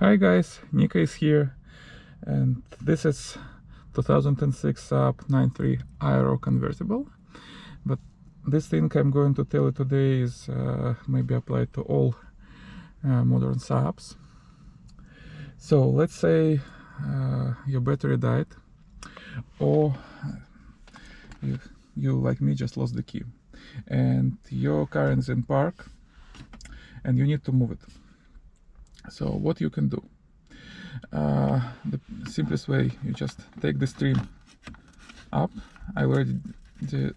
Hi guys, Nikko is here, and this is 2006 Saab 9.3 Aero convertible. But this thing I'm going to tell you today is maybe applied to all modern Saabs. So let's say your battery died, or you like me just lost the key, and your car is in park, and you need to move it. So what you can do? The simplest way, you just take the stream up. I already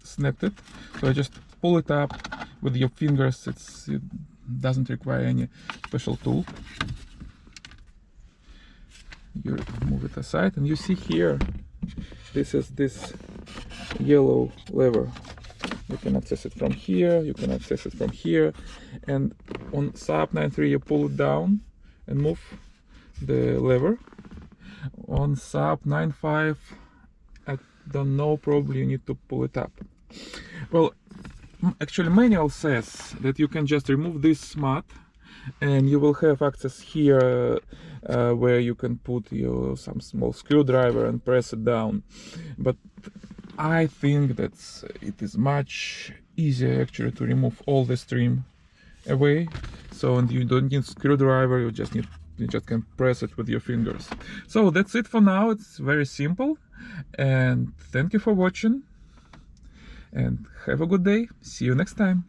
snapped it, so I just pull it up with your fingers. It doesn't require any special tool. You move it aside, and you see here, this is this yellow lever. You can access it from here, you can access it from here, and on Saab 9.3 you pull it down and move the lever. On Saab 9.5, I don't know, probably you need to pull it up. Well, actually manual says that you can just remove this mat and you will have access here where you can put some small screwdriver and press it down. But I think that it is much easier actually to remove all the stream away. So, and you don't need screwdriver, you just can press it with your fingers. So that's it for now. It's very simple, and thank you for watching, and have a good day. See you next time.